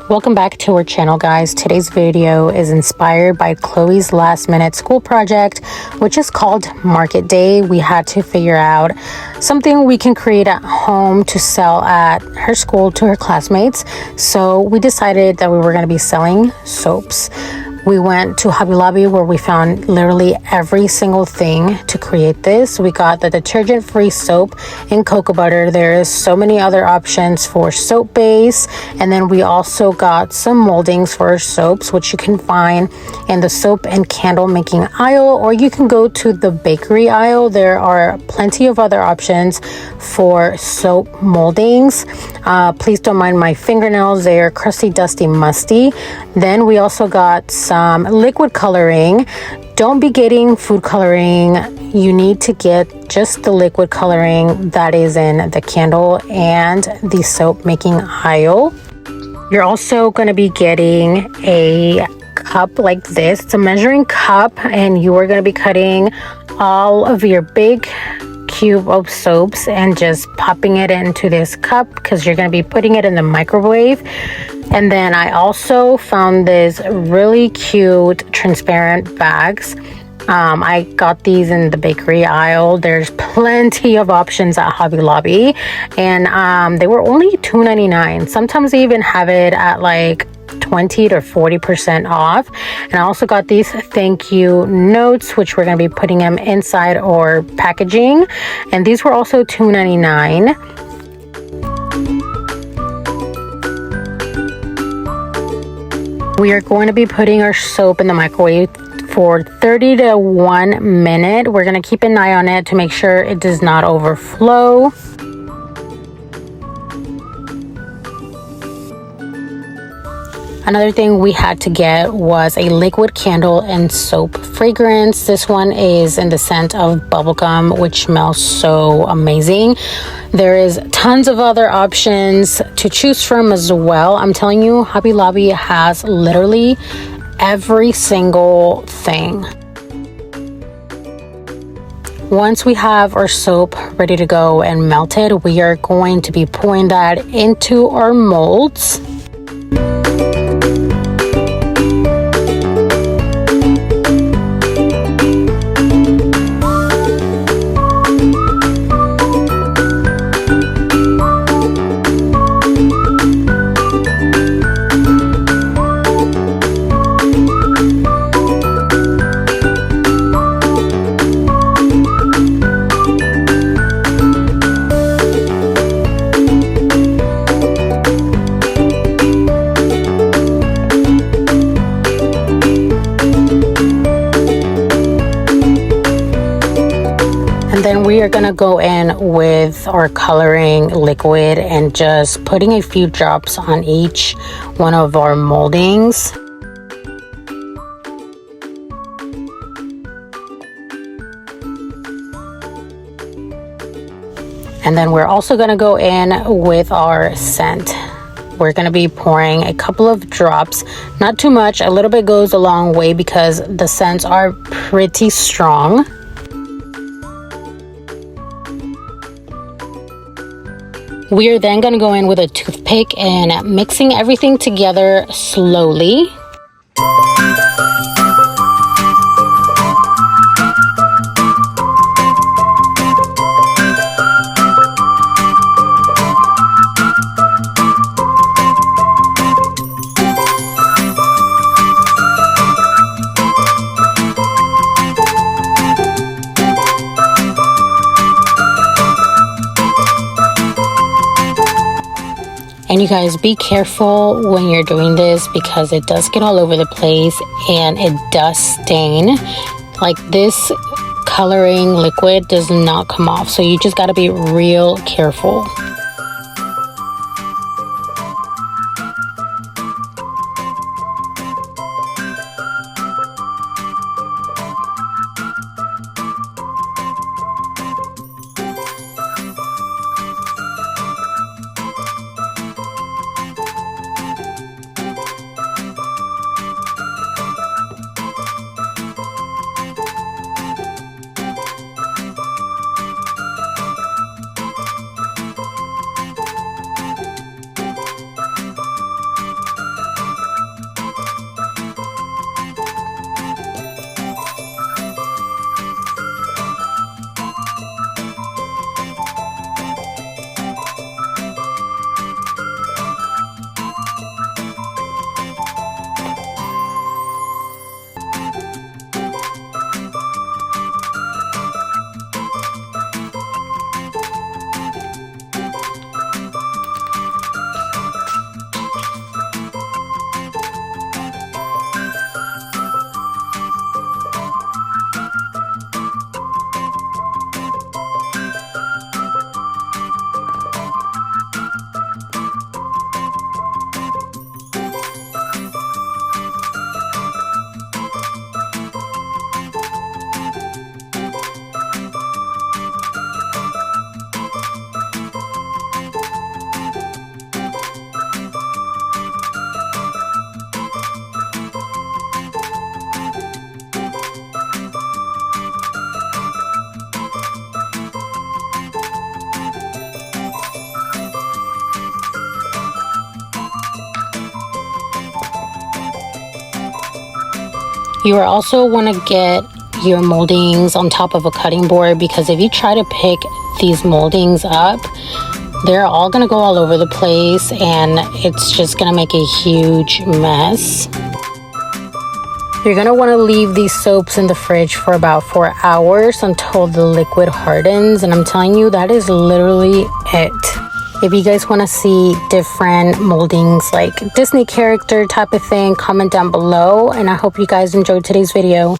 Welcome back to our channel, guys. Today's video is inspired by Chloe's last minute school project, which is called Market Day. We had to figure out something we can create at home to sell at her school to her classmates. So we decided that we were going to be selling soaps. We went to Hobby Lobby where we found literally every single thing to create this. We got the detergent-free soap in cocoa butter. There is so many other options for soap base. And then we also got some moldings for our soaps, which you can find in the soap and candle making aisle, or you can go to the bakery aisle. There are plenty of other options for soap moldings. Please don't mind my fingernails. They are crusty, dusty, musty. Then we also got some liquid coloring. Don't be getting food coloring. You need to get just the liquid coloring that is in the candle and the soap making aisle. You're also going to be getting a cup like this. It's a measuring cup, and you are going to be cutting all of your big cube of soaps and just popping it into this cup because you're going to be putting it in the microwave. And then I also found this really cute transparent bags. I got these in the bakery aisle. There's plenty of options at Hobby Lobby, and they were only $2.99. Sometimes they even have it at like 20 to 40% off. And I also got these thank you notes, which we're going to be putting them inside our packaging, and these were also $2.99. We are going to be putting our soap in the microwave for 30 to 1 minute. We're going to keep an eye on it to make sure it does not overflow. Another thing we had to get was a liquid candle and soap fragrance. This one is in the scent of bubblegum, which smells so amazing. There is tons of other options to choose from as well. I'm telling you, Hobby Lobby has literally every single thing. Once we have our soap ready to go and melted, we are going to be pouring that into our molds. And then we are going to go in with our coloring liquid and just putting a few drops on each one of our moldings. And then we're also going to go in with our scent. We're going to be pouring a couple of drops, not too much. A little bit goes a long way because the scents are pretty strong. We are then going to go in with a toothpick and mixing everything together slowly. And you guys, be careful when you're doing this because it does get all over the place and it does stain. Like, this coloring liquid does not come off, so you just got to be real careful. You also want to get your moldings on top of a cutting board, because if you try to pick these moldings up, they're all going to go all over the place and it's just going to make a huge mess. You're going to want to leave these soaps in the fridge for about 4 hours until the liquid hardens, and I'm telling you, that is literally it. If you guys want to see different moldings like Disney character type of thing, comment down below, and I hope you guys enjoyed today's video.